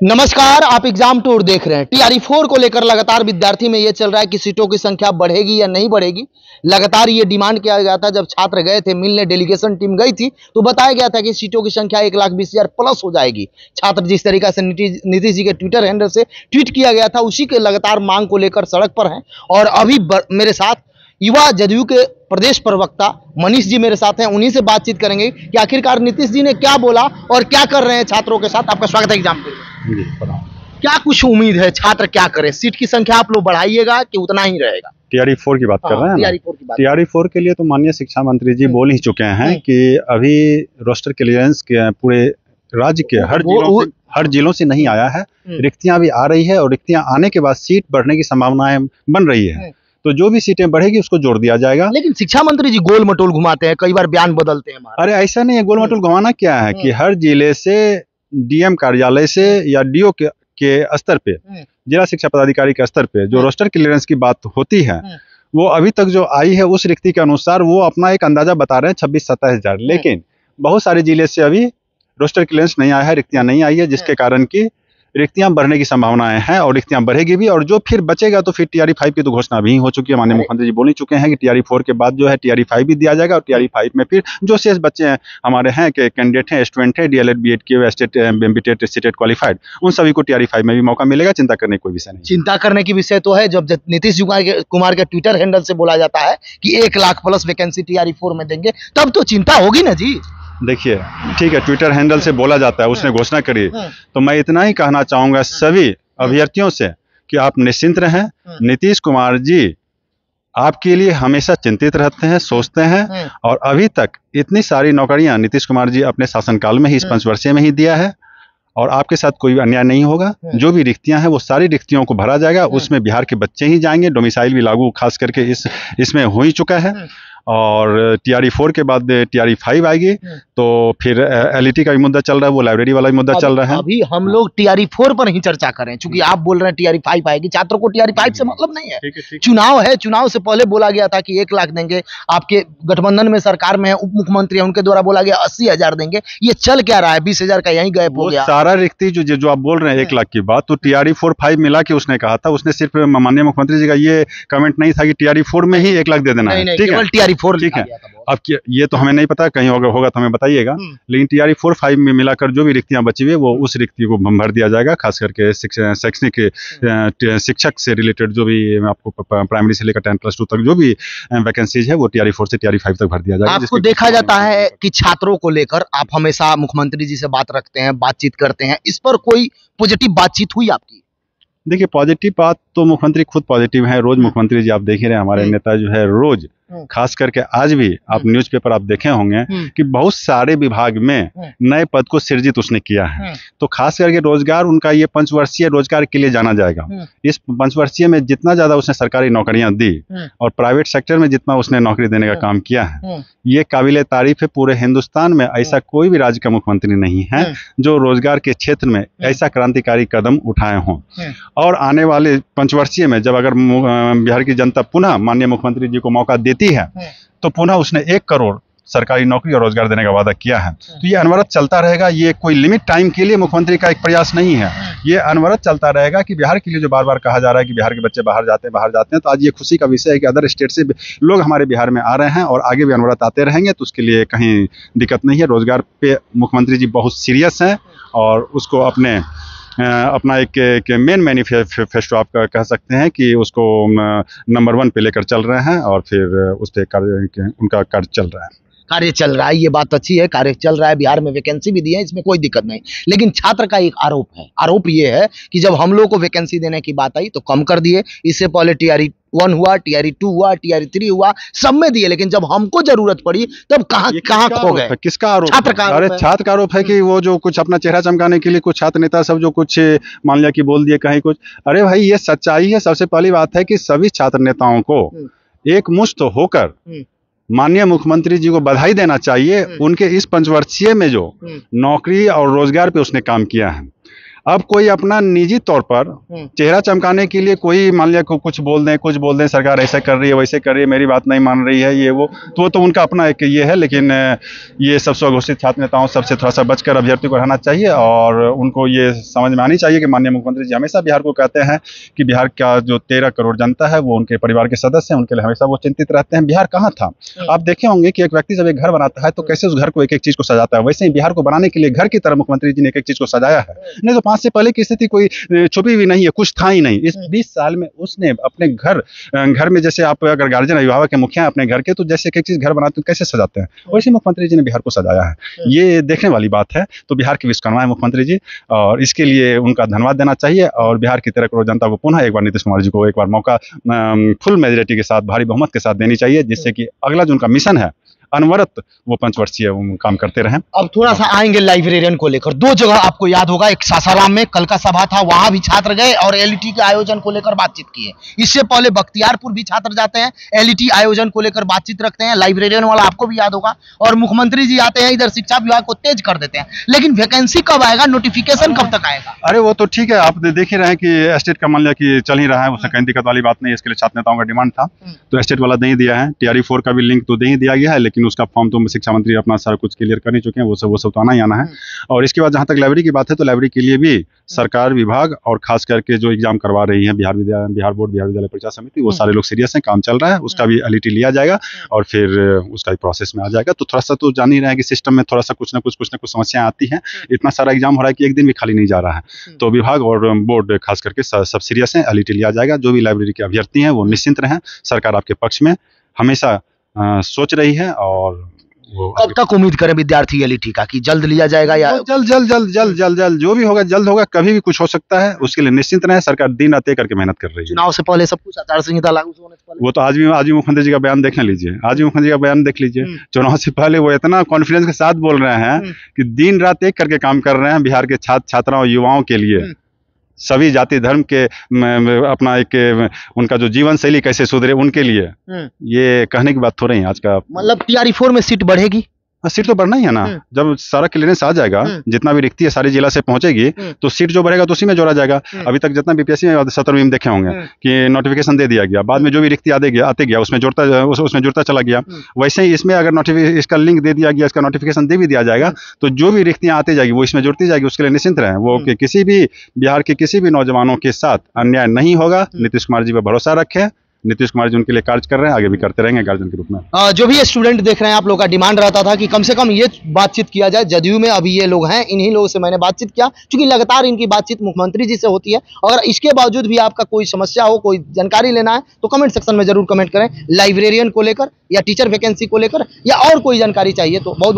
नमस्कार, आप exam tour देख रहे हैं। टीआरई 4 को लेकर लगातार विद्यार्थी में ये चल रहा है कि सीटों की संख्या बढ़ेगी या नहीं बढ़ेगी। लगातार ये डिमांड किया गया था। जब छात्र गए थे मिलने, डेलीगेशन टीम गई थी, तो बताया गया था कि सीटों की संख्या 1,20,000 प्लस हो जाएगी। छात्र जिस तरीके से नीतीश जी के ट्विटर हैंडल से ट्वीट किया गया था, उसी के लगातार मांग को लेकर सड़क पर हैं। और अभी मेरे साथ युवा जदयू के प्रदेश प्रवक्ता मनीष जी मेरे साथ हैं। उन्हीं से बातचीत करेंगे कि आखिरकार नीतीश जी ने क्या बोला और क्या कर रहे हैं छात्रों के साथ। आपका स्वागत है एग्जाम पे। क्या कुछ उम्मीद है, छात्र क्या करें? सीट की संख्या आप लोग बढ़ाइएगा कि उतना ही रहेगा? टीआरई 4 की बात कर रहे हैं। टीआरई 4 के लिए तो माननीय शिक्षा मंत्री जी बोल ही चुके हैं कि अभी रोस्टर क्लियरेंस के पूरे राज्य के हर जिलों से नहीं आया है। रिक्तियां भी आ रही है और रिक्तियां आने के बाद सीट बढ़ने की संभावनाएं बन रही है। तो जो भी सीटें बढ़ेगी उसको जोड़ दिया जाएगा। लेकिन शिक्षा मंत्री जी गोल मटोल घुमाते हैं, कई बार बयान बदलते हैं। अरे ऐसा नहीं है, गोल मटोल घुमाना क्या है कि हर जिले से डीएम कार्यालय से या डीओ के स्तर पे, जिला शिक्षा पदाधिकारी के स्तर पे जो रोस्टर क्लियरेंस की बात होती है, वो अभी तक जो आई है उस रिक्ति के अनुसार वो अपना एक अंदाजा बता रहे हैं 26-27 हजार। लेकिन बहुत सारे जिले से अभी रोस्टर क्लियरेंस नहीं आया है, रिक्तियां नहीं आई है, जिसके कारण की रिक्तियां बढ़ने की संभावनाएं हैं और रिक्तियां बढ़ेगी भी। और जो फिर बचेगा तो फिर टीआरई 5 की तो घोषणा भी हो चुकी है। माननीय मुख्यमंत्री जी बोल ही चुके हैं कि टीआरई 4 के बाद जो है टीआरई 5 भी दिया जाएगा और टीआरई 5 में फिर जो शेष बच्चे हैं हमारे हैं कि कैंडिडेट हैं, स्टूडेंट है, डीएलएड बीएड किए, स्टेट बीटेड स्टेट क्वालिफाइड, उन सभी को टीआरई 5 में भी मौका मिलेगा। चिंता करने की कोई विषय नहीं। चिंता करने की विषय तो है जब नीतीश कुमार के ट्विटर हैंडल से बोला जाता है कि 1 लाख प्लस वैकेंसी टीआरई 4 में देंगे, तब तो चिंता होगी ना जी। देखिए ठीक है, ट्विटर हैंडल से बोला जाता है, उसने घोषणा करी, तो मैं इतना ही कहना चाहूंगा सभी अभ्यर्थियों से कि आप निश्चिंत रहें। नीतीश कुमार जी आपके लिए हमेशा चिंतित रहते हैं, सोचते हैं, और अभी तक इतनी सारी नौकरियां नीतीश कुमार जी अपने शासनकाल में ही, इस पंचवर्षीय में ही दिया है और आपके साथ कोई अन्याय नहीं होगा। जो भी रिक्तियां हैं वो सारी रिक्तियों को भरा जाएगा। उसमें बिहार के बच्चे ही जाएंगे। डोमिसाइल भी लागू खास करके इसमें हो ही चुका है। और टीआरई 4 के बाद टीआरई 5 आएगी तो फिर एलईटी का भी मुद्दा चल रहा है, वो लाइब्रेरी वाला भी मुद्दा चल रहा है। अभी हम लोग टीआरई 4 पर ही चर्चा करें, क्योंकि आप बोल रहे हैं टीआरई 5 आएगी। छात्रों को टीआरई 5 से मतलब नहीं है। चुनाव है, चुनाव से पहले बोला गया था कि 1 लाख देंगे। आपके गठबंधन में सरकार में उप मुख्यमंत्री है, उनके द्वारा बोला गया 80,000 देंगे। ये चल क्या रहा है? 20,000 का यही गायब हो गया। सारा रिक्ति जो आप बोल रहे हैं 1 लाख की बात, तो टीआरई 4-5 मिला के उसने कहा था। उसने सिर्फ माननीय मुख्यमंत्री जी का ये कमेंट नहीं था कि टीआरई 4 में ही 1 लाख दे देना है। ठीक है, टीआरई 4 ठीक है। अब ये तो हमें नहीं पता, कहीं होगा तो हमें बताइएगा। लेकिन टीआरई 4-5 में मिलाकर जो भी रिक्तियां बची हुई वो उस रिक्ति को भर दिया जाएगा। खास करके शैक्षणिक शिक्षक से रिलेटेड जो भी आपको प्राइमरी से लेकर 10+2 तक जो भी वैकेंसीज है वो टीआरई 4 से टीआरई 5 तक भर दिया जाएगा। आपको देखा जाता है कि छात्रों को लेकर आप हमेशा मुख्यमंत्री जी से बात रखते हैं, बातचीत करते हैं। इस पर कोई पॉजिटिव बातचीत हुई आपकी? देखिए, पॉजिटिव बात तो मुख्यमंत्री खुद पॉजिटिव है। रोज मुख्यमंत्री जी आप देख ही रहे हैं, हमारे नेता जो है रोज, खास करके आज भी आप न्यूज़पेपर आप देखे होंगे कि बहुत सारे विभाग में नए पद को सृजित उसने किया है। तो खास करके रोजगार, उनका ये पंचवर्षीय रोजगार के लिए जाना जाएगा। इस पंचवर्षीय में जितना ज्यादा उसने सरकारी नौकरियां दी और प्राइवेट सेक्टर में जितना उसने नौकरी देने का काम किया है, ये काबिले तारीफ है। पूरे हिंदुस्तान में ऐसा कोई भी राज्य का मुख्यमंत्री नहीं है जो रोजगार के क्षेत्र में ऐसा क्रांतिकारी कदम उठाए हों। और आने वाले पंचवर्षीय में जब अगर बिहार की जनता पुनः माननीय मुख्यमंत्री जी को मौका देती है तो पुनः उसने 1 करोड़ सरकारी नौकरी और रोजगार देने का वादा किया है। तो ये अनवरत चलता रहेगा। ये कोई लिमिट टाइम के लिए मुख्यमंत्री का एक प्रयास नहीं है। ये अनवरत चलता रहेगा कि बिहार के लिए जो बार बार कहा जा रहा है कि बिहार के बच्चे बाहर जाते हैं, तो आज ये खुशी का विषय है कि अदर स्टेट से लोग हमारे बिहार में आ रहे हैं और आगे भी अनवरत आते रहेंगे। तो उसके लिए कहीं दिक्कत नहीं है। रोजगार पे मुख्यमंत्री जी बहुत सीरियस हैं और उसको अपना एक मेन मैनिफेस्टो आप कह सकते हैं कि उसको नंबर 1 पे लेकर चल रहे हैं और फिर उस पर उनका कार्य चल रहा है। कार्य चल रहा है, ये बात अच्छी है। कार्य चल रहा है, बिहार में वैकेंसी भी दी है, इसमें कोई दिक्कत नहीं। लेकिन छात्र का एक आरोप है। आरोप ये है कि जब हम लोग को वैकेंसी देने की बात आई तो कम कर दिए। इससे पहले टीआरई 1 हुआ, टीआरई 2 हुआ, टीआरई 3 हुआ, सब में दिए। लेकिन जब हमको जरूरत पड़ी तब कहाँ खो गए? किसका आरोप? छात्र का। अरे छात्र का आरोप है कि वो जो कुछ अपना चेहरा चमकाने के लिए कुछ छात्र नेता सब जो कुछ मान लिया कि बोल दिए कहीं कुछ। अरे भाई, ये सच्चाई है। सबसे पहली बात है कि सभी छात्र नेताओं को एकमुश्त होकर माननीय मुख्यमंत्री जी को बधाई देना चाहिए। उनके इस पंचवर्षीय में जो नौकरी और रोजगार पे उसने काम किया है। अब कोई अपना निजी तौर पर चेहरा चमकाने के लिए कोई मान लिया कुछ बोल दें, सरकार ऐसा कर रही है वैसे कर रही है, मेरी बात नहीं मान रही है, ये वो तो उनका अपना एक ये है। लेकिन ये सब स्वघोषित छात्र नेताओं सबसे थोड़ा सा बचकर अभ्यर्थी को रहना चाहिए और उनको ये समझ में आनी चाहिए कि माननीय मुख्यमंत्री जी हमेशा बिहार को कहते हैं कि बिहार का जो 13 करोड़ जनता है वो उनके परिवार के सदस्य हैं, उनके लिए हमेशा वो चिंतित रहते हैं। बिहार कहाँ था? आप देखे होंगे कि एक व्यक्ति जब एक घर बनाता है तो कैसे उस घर को एक एक चीज को सजाता है, वैसे ही बिहार को बनाने के लिए घर की तरह मुख्यमंत्री जी ने एक एक चीज को सजाया है। नहीं तो 5 से पहले की स्थिति कोई छुपी हुई नहीं है, कुछ था ही नहीं। इस 20 साल में उसने अपने घर में, जैसे आप अगर गार्जियन अभिभावक के मुखिया अपने घर के, तो जैसे एक एक चीज घर बनाते कैसे सजाते हैं, वैसे मुख्यमंत्री जी ने बिहार को सजाया है। ये देखने वाली बात है। तो बिहार की विश्वकर्मा है मुख्यमंत्री जी और इसके लिए उनका धन्यवाद देना चाहिए और बिहार की 13 करोड़ जनता को पुनः एक बार नीतीश कुमार जी को एक बार मौका फुल मेजोरिटी के साथ, भारी बहुमत के साथ देनी चाहिए, जिससे कि अगला जो उनका मिशन है अनवरत वो 5 वर्षीय काम करते रहें। अब थोड़ा सा आएंगे लाइब्रेरियन को लेकर। 2 जगह आपको याद होगा, एक सासाराम में कल का सभा था, वहां भी छात्र गए और एलईटी के आयोजन को लेकर बातचीत की है। इससे पहले बख्तियारपुर भी छात्र जाते हैं, एलईटी आयोजन को लेकर बातचीत रखते हैं। लाइब्रेरियन वाला आपको भी याद होगा। और मुख्यमंत्री जी आते हैं, इधर शिक्षा विभाग को तेज कर देते हैं। लेकिन वैकेंसी कब आएगा, नोटिफिकेशन कब तक आएगा? अरे वो तो ठीक है, आप देख ही रहे हैं कि स्टेट का मान लिया कि चल ही रहा है, उसमें कहीं दिक्कत वाली बात नहीं है। इसके लिए छात्र नेताओं का डिमांड था तो स्टेट वाला दे ही दिया है। TRE 4 का भी लिंक तो दे ही दिया गया है, लेकिन उसका फॉर्म तो शिक्षा मंत्री अपना सारा कुछ क्लियर कर ही चुके हैं, वो सब तो आना ही आना है। और इसके बाद जहां तक लाइब्रेरी की बात है तो लाइब्रेरी के लिए भी सरकार विभाग और खास करके जो एग्जाम करवा रही है बिहार बोर्ड, बिहार विद्यालय परीक्षा समिति, वो सारे लोग सीरियस हैं, काम चल रहा है। उसका भी एलईटी लिया जाएगा और फिर उसका भी प्रोसेस में आ जाएगा। तो थोड़ा सा तो जान ही रहे हैं कि सिस्टम में थोड़ा सा कुछ ना कुछ समस्याएं आती हैं। इतना सारा एग्जाम हो रहा है कि एक दिन भी खाली नहीं जा रहा है। तो विभाग और बोर्ड खास करके सब सीरियस है, एलईटी लिया जाएगा। जो भी लाइब्रेरी के अभ्यर्थी हैं वो निश्चिंत रहें, सरकार आपके पक्ष में हमेशा सोच रही है। और कब तक उम्मीद करें विद्यार्थी एलईटी का, कि जल्द लिया जाएगा या जल्द जो भी होगा जल्द होगा, कभी भी कुछ हो सकता है, उसके लिए निश्चिंत रहे। सरकार दिन रात एक करके मेहनत कर रही है। चुनाव से पहले सब कुछ, आचार संहिता लागू होने से पहले, वो तो आज भी मुख्यमंत्री जी का बयान देख लीजिए, देख लीजिए। चुनाव से पहले वो इतना कॉन्फिडेंस के साथ बोल रहे हैं कि दिन रात एक करके काम कर रहे हैं बिहार के छात्राओं युवाओं के लिए, सभी जाति धर्म के अपना एक उनका जो जीवन शैली कैसे सुधरे उनके लिए। ये कहने की बात थोड़ी है आज का। मतलब TRE 4 में सीट बढ़ेगी? सीट तो बढ़ना ही है ना। जब सारा क्लियरेंस आ जाएगा, जितना भी रिक्ति है सारी जिला से पहुंचेगी, तो सीट जो बढ़ेगा तो उसी में जोड़ा जाएगा। अभी तक जितना बीपीएससी में 17वीं में देखे होंगे कि नोटिफिकेशन दे दिया गया, बाद में जो भी रिक्ति आते गया उसमें जुड़ता चला गया। वैसे ही इसमें अगर इसका लिंक दे दिया गया, इसका नोटिफिकेशन दे भी दिया जाएगा, तो जो भी रिक्तियां आती जाएगी वो इसमें जुड़ती जाएगी। उसके लिए निश्चिंत रहें, वो कि किसी भी बिहार के किसी भी नौजवानों के साथ अन्याय नहीं होगा। नीतीश कुमार जी पर भरोसा रखें, नीतीश कुमार जी उनके लिए कार्य कर रहे हैं, आगे भी करते रहेंगे गार्जियन के रूप में। जो भी स्टूडेंट देख रहे हैं, आप लोग का डिमांड रहता था कि कम से कम ये बातचीत किया जाए। जदयू में अभी ये लोग हैं, इन्हीं लोगों से मैंने बातचीत किया, क्योंकि लगातार इनकी बातचीत मुख्यमंत्री जी से होती है। अगर इसके बावजूद भी आपका कोई समस्या हो, कोई जानकारी लेना है, तो कमेंट सेक्शन में जरूर कमेंट करें। लाइब्रेरियन को लेकर या टीचर वैकेंसी को लेकर या और कोई जानकारी चाहिए तो बहुत